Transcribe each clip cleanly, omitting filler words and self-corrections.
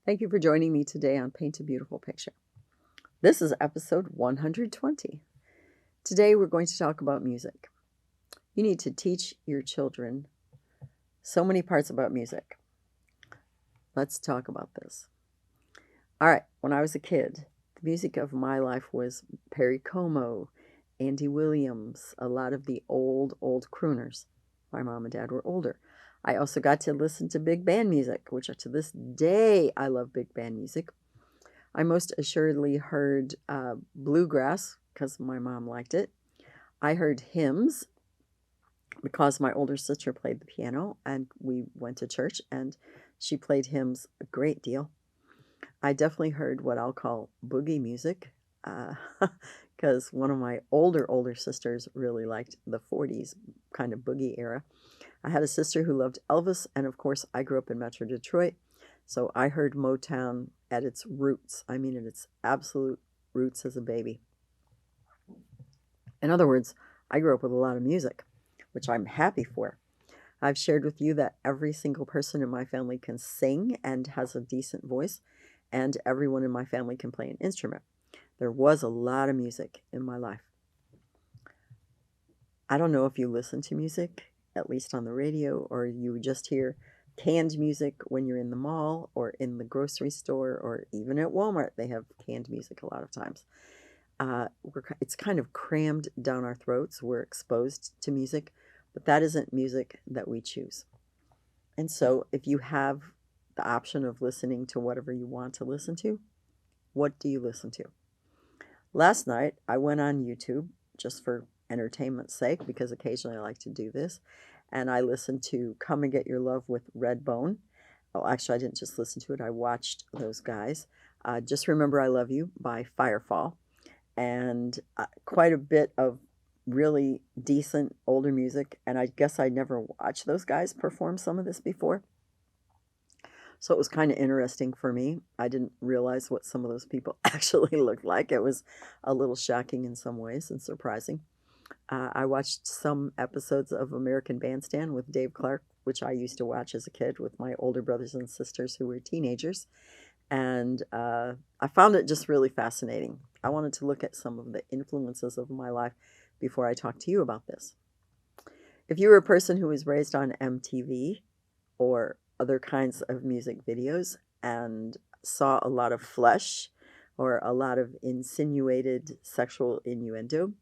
Thank you for joining me today on Paint a Beautiful Picture. This is episode 120. Today we're going to talk about music. You need to teach your children so many parts about music. Let's talk about this. All right, when I was a kid, the music of my life was Perry Como, Andy Williams, a lot of the old crooners. My mom and dad were older. I also got to listen to big band music, which to this day I love big band music. I most assuredly heard bluegrass because my mom liked it. I heard hymns because my older sister played the piano and we went to church and she played hymns a great deal. I definitely heard what I'll call boogie music because one of my older sisters really liked the 40s kind of boogie era. I had a sister who loved Elvis, and of course I grew up in Metro Detroit, so I heard Motown at its roots. I mean, at its absolute roots as a baby. In other words, I grew up with a lot of music, which I'm happy for. I've shared with you that every single person in my family can sing and has a decent voice, and everyone in my family can play an instrument. There was a lot of music in my life. I don't know if you listen to music, at least on the radio, or you just hear canned music when you're in the mall or in the grocery store or even at Walmart. They have canned music a lot of times. It's kind of crammed down our throats. We're exposed to music, but that isn't music that we choose. And so if you have the option of listening to whatever you want to listen to, what do you listen to? Last night, I went on YouTube just for entertainment's sake, because occasionally I like to do this, and I listened to Come and Get Your Love with Redbone. Oh, actually, I didn't just listen to it. I watched those guys. Just Remember I Love You by Firefall, and quite a bit of really decent older music, and I guess I'd never watched those guys perform some of this before. So it was kind of interesting for me. I didn't realize what some of those people actually looked like. It was a little shocking in some ways and surprising. I watched some episodes of American Bandstand with Dave Clark, which I used to watch as a kid with my older brothers and sisters who were teenagers. And I found it just really fascinating. I wanted to look at some of the influences of my life before I talk to you about this. If you were a person who was raised on MTV or other kinds of music videos and saw a lot of flesh or a lot of insinuated sexual innuendo,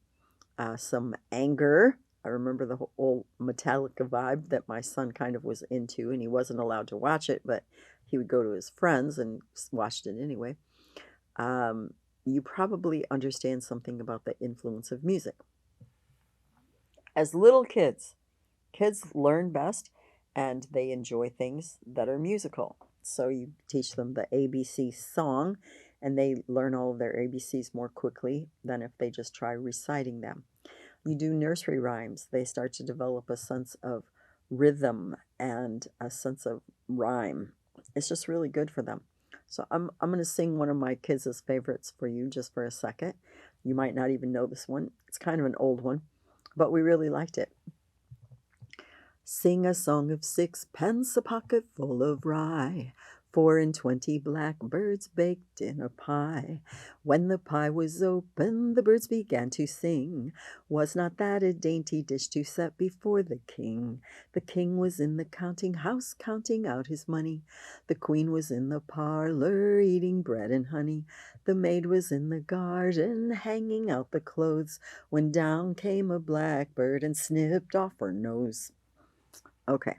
some anger. I remember the whole Metallica vibe that my son kind of was into, and he wasn't allowed to watch it, but he would go to his friends and watched it anyway. You probably understand something about the influence of music. As little kids learn best and they enjoy things that are musical. So you teach them the ABC song, and they learn all of their ABCs more quickly than if they just try reciting them. You do nursery rhymes, they start to develop a sense of rhythm and a sense of rhyme. It's just really good for them. So I'm going to sing one of my kids' favorites for you just for a second. You might not even know this one. It's kind of an old one, but we really liked it. Sing a song of sixpence, a pocket full of rye, 4 and 20 blackbirds baked in a pie. When the pie was open, the birds began to sing. Was not that a dainty dish to set before the king? The king was in the counting house, counting out his money. The queen was in the parlor, eating bread and honey. The maid was in the garden, hanging out the clothes, when down came a blackbird and snipped off her nose. Okay.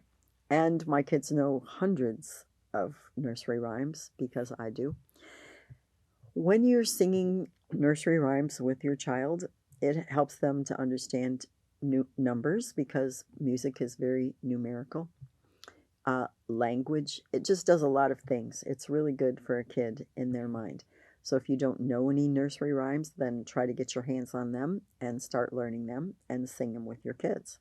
And my kids know hundreds of nursery rhymes because I do. When you're singing nursery rhymes with your child, it helps them to understand new numbers because music is very numerical. Language, it just does a lot of things. It's really good for a kid in their mind. So if you don't know any nursery rhymes, then try to get your hands on them and start learning them and sing them with your kids.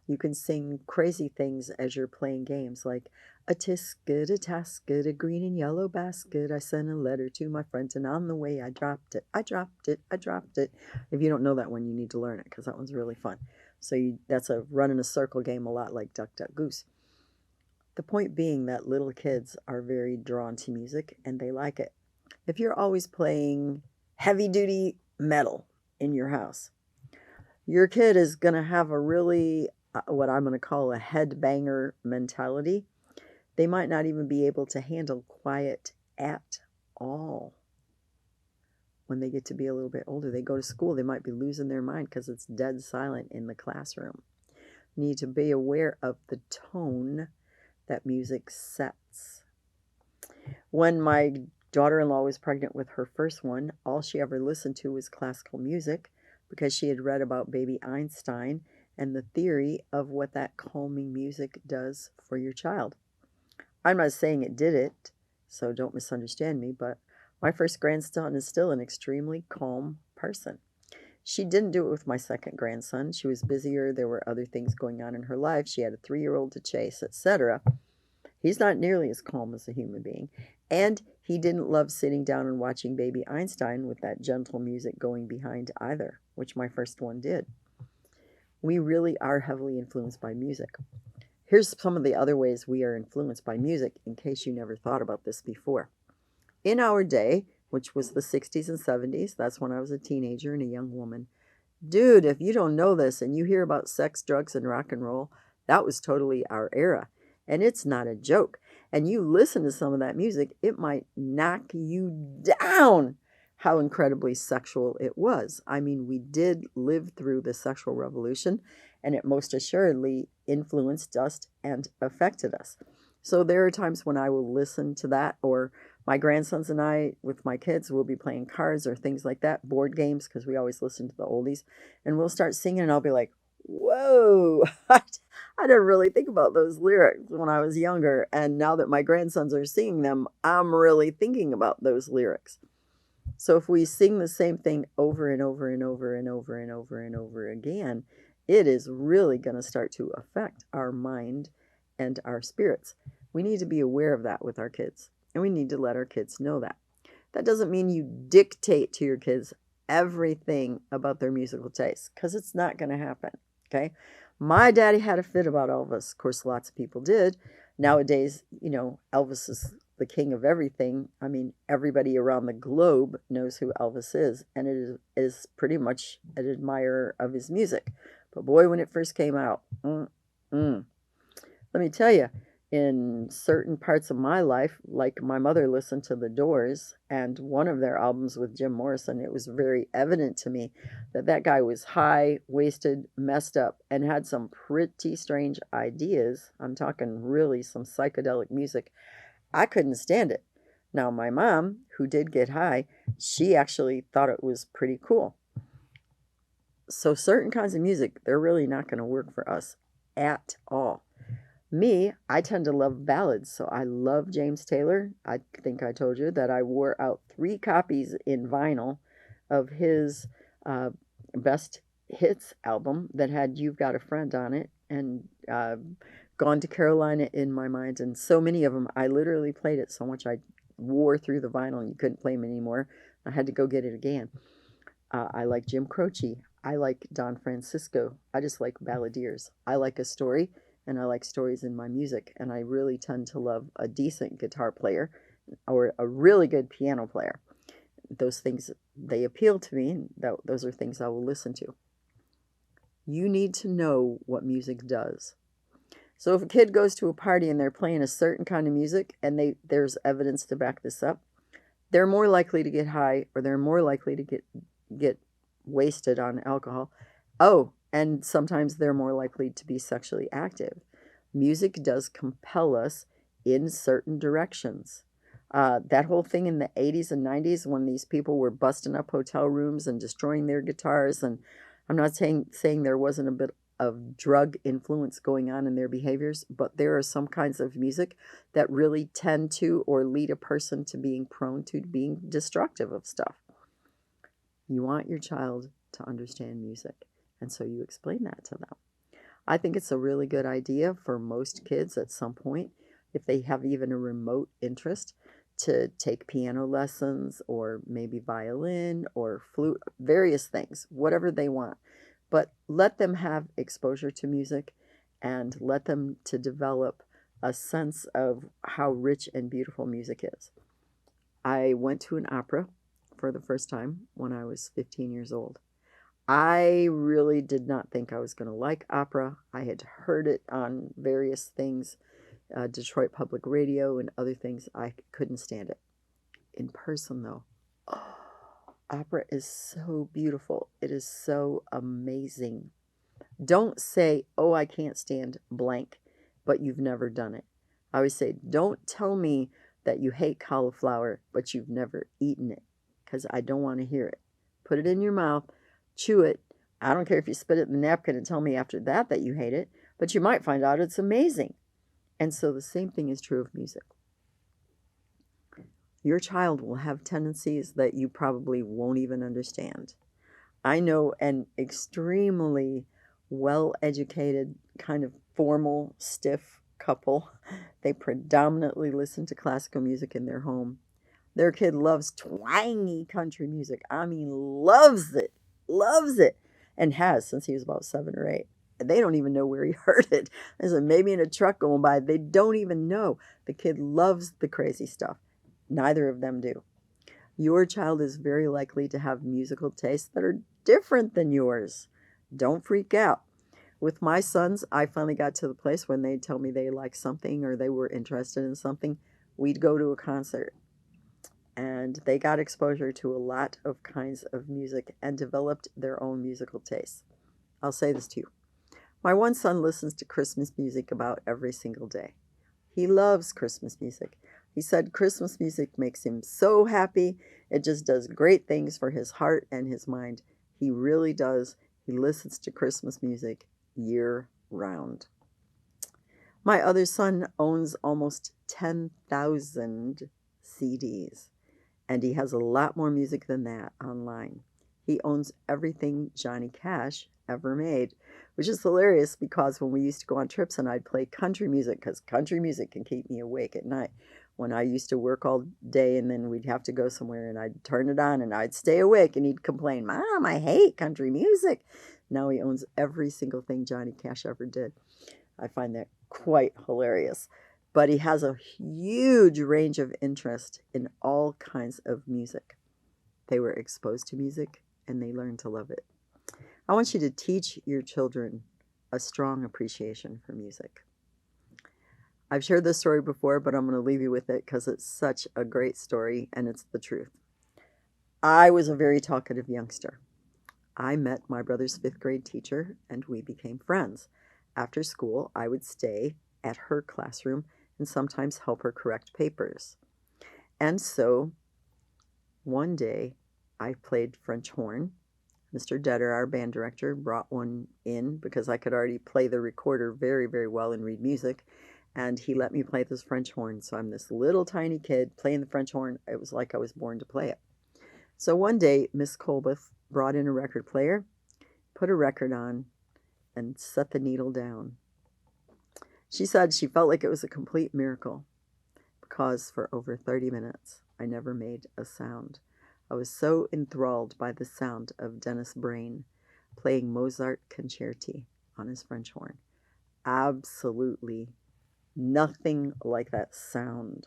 You can sing crazy things as you're playing games like a tisket, a tasket, a green and yellow basket. I sent a letter to my friend and on the way I dropped it. I dropped it. I dropped it. If you don't know that one, you need to learn it because that one's really fun. So that's a run in a circle game, a lot like Duck, Duck, Goose. The point being that little kids are very drawn to music and they like it. If you're always playing heavy duty metal in your house, your kid is going to have a really, what I'm going to call a headbanger mentality. They might not even be able to handle quiet at all. When they get to be a little bit older, they go to school, they might be losing their mind because it's dead silent in the classroom. You need to be aware of the tone that music sets. When my daughter-in-law was pregnant with her first one, all she ever listened to was classical music because she had read about baby Einstein and the theory of what that calming music does for your child. I'm not saying it did it, so don't misunderstand me, but my first grandson is still an extremely calm person. She didn't do it with my second grandson. She was busier. There were other things going on in her life. She had a 3-year-old to chase, etc. He's not nearly as calm as a human being. And he didn't love sitting down and watching baby Einstein with that gentle music going behind either, which my first one did. We really are heavily influenced by music. Here's some of the other ways we are influenced by music in case you never thought about this before. In our day, which was the 60s and 70s, that's when I was a teenager and a young woman. Dude, if you don't know this and you hear about sex, drugs, and rock and roll, that was totally our era. And it's not a joke. And you listen to some of that music, it might knock you down how incredibly sexual it was. I mean, we did live through the sexual revolution, and it most assuredly influenced us and affected us. So there are times when I will listen to that, or my grandsons and I, with my kids, will be playing cards or things like that, board games, because we always listen to the oldies, and we'll start singing, and I'll be like, whoa, I didn't really think about those lyrics when I was younger, and now that my grandsons are singing them, I'm really thinking about those lyrics. So if we sing the same thing over and over and over and over and over and over again, it is really going to start to affect our mind and our spirits. We need to be aware of that with our kids, and we need to let our kids know that. That doesn't mean you dictate to your kids everything about their musical taste, because it's not going to happen, okay? My daddy had a fit about Elvis. Of course, lots of people did. Nowadays, Elvis is the king of everything. I mean, everybody around the globe knows who Elvis is, and it is pretty much an admirer of his music. But boy, when it first came out, let me tell you, in certain parts of my life, like my mother listened to The Doors and one of their albums with Jim Morrison, it was very evident to me that that guy was high, wasted, messed up, and had some pretty strange ideas. I'm talking really some psychedelic music. I couldn't stand it. Now, my mom, who did get high, she actually thought it was pretty cool. So certain kinds of music, they're really not going to work for us at all. Me, I tend to love ballads, so I love James Taylor. I think I told you that I wore out 3 copies in vinyl of his best hits album that had You've Got a Friend on it, and Gone to Carolina in my mind, and so many of them, I literally played it so much I wore through the vinyl and you couldn't play them anymore. I had to go get it again. I like Jim Croce. I like Don Francisco. I just like balladeers. I like a story, and I like stories in my music, and I really tend to love a decent guitar player or a really good piano player. Those things, they appeal to me, and those are things I will listen to. You need to know what music does. So if a kid goes to a party and they're playing a certain kind of music, and there's evidence to back this up, they're more likely to get high, or they're more likely to get wasted on alcohol. Oh, and sometimes they're more likely to be sexually active. Music does compel us in certain directions. That whole thing in the 80s and 90s when these people were busting up hotel rooms and destroying their guitars, and I'm not saying there wasn't a bit of drug influence going on in their behaviors, but there are some kinds of music that really tend to or lead a person to being prone to being destructive of stuff. You want your child to understand music, and so you explain that to them. I think it's a really good idea for most kids at some point, if they have even a remote interest, to take piano lessons or maybe violin or flute, various things, whatever they want. But let them have exposure to music and let them to develop a sense of how rich and beautiful music is. I went to an opera for the first time when I was 15 years old. I really did not think I was going to like opera. I had heard it on various things, Detroit Public Radio and other things. I couldn't stand it. In person, though, oh, opera is so beautiful. It is so amazing. Don't say, oh, I can't stand blank, but you've never done it. I always say, don't tell me that you hate cauliflower, but you've never eaten it, because I don't want to hear it. Put it in your mouth, chew it. I don't care if you spit it in the napkin and tell me after that that you hate it, but you might find out it's amazing. And so the same thing is true of music. Your child will have tendencies that you probably won't even understand. I know an extremely well-educated, kind of formal, stiff couple. They predominantly listen to classical music in their home. Their kid loves twangy country music. I mean, loves it, and has since he was about 7 or 8. They don't even know where he heard it. There's maybe in a truck going by. They don't even know. The kid loves the crazy stuff. Neither of them do. Your child is very likely to have musical tastes that are different than yours. Don't freak out. With my sons, I finally got to the place when they'd tell me they liked something or they were interested in something. We'd go to a concert. And they got exposure to a lot of kinds of music and developed their own musical tastes. I'll say this to you. My one son listens to Christmas music about every single day. He loves Christmas music. He said Christmas music makes him so happy. It just does great things for his heart and his mind. He really does. He listens to Christmas music year round. My other son owns almost 10,000 CDs, and he has a lot more music than that online. He owns everything Johnny Cash ever made, which is hilarious because when we used to go on trips and I'd play country music, because country music can keep me awake at night. When I used to work all day and then we'd have to go somewhere and I'd turn it on and I'd stay awake and he'd complain, Mom, I hate country music. Now he owns every single thing Johnny Cash ever did. I find that quite hilarious. But he has a huge range of interest in all kinds of music. They were exposed to music and they learned to love it. I want you to teach your children a strong appreciation for music. I've shared this story before, but I'm going to leave you with it because it's such a great story and it's the truth. I was a very talkative youngster. I met my brother's 5th grade teacher and we became friends. After school, I would stay at her classroom and sometimes help her correct papers. And so one day I played French horn. Mr. Detter, our band director, brought one in because I could already play the recorder very, very well and read music. And he let me play this French horn. So I'm this little tiny kid playing the French horn. It was like I was born to play it. So one day, Miss Colbeth brought in a record player, put a record on, and set the needle down. She said she felt like it was a complete miracle because for over 30 minutes, I never made a sound. I was so enthralled by the sound of Dennis Brain playing Mozart concerti on his French horn. Absolutely nothing like that sound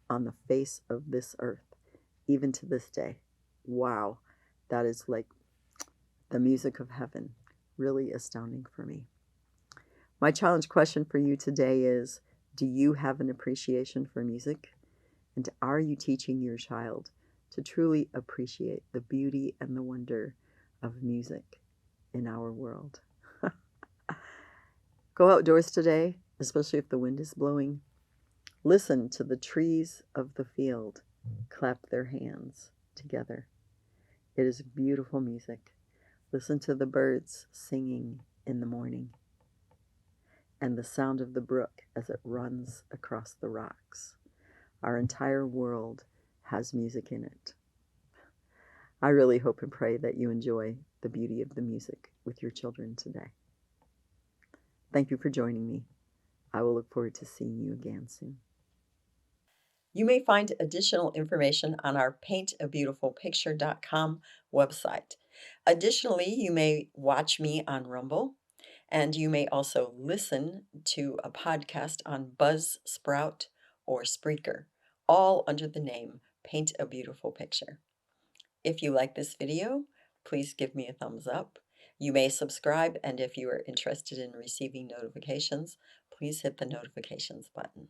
on the face of this earth, even to this day. Wow, that is like the music of heaven. Really astounding for me. My challenge question for you today is, do you have an appreciation for music? And are you teaching your child to truly appreciate the beauty and the wonder of music in our world? Go outdoors today, especially if the wind is blowing. Listen to the trees of the field clap their hands together. It is beautiful music. Listen to the birds singing in the morning and the sound of the brook as it runs across the rocks. Our entire world has music in it. I really hope and pray that you enjoy the beauty of the music with your children today. Thank you for joining me. I will look forward to seeing you again soon. You may find additional information on our paintabeautifulpicture.com website. Additionally, you may watch me on Rumble And you may also listen to a podcast on Buzzsprout or Spreaker, all under the name Paint a Beautiful Picture. If you like this video, please give me a thumbs up. You may subscribe, and if you are interested in receiving notifications, please hit the notifications button.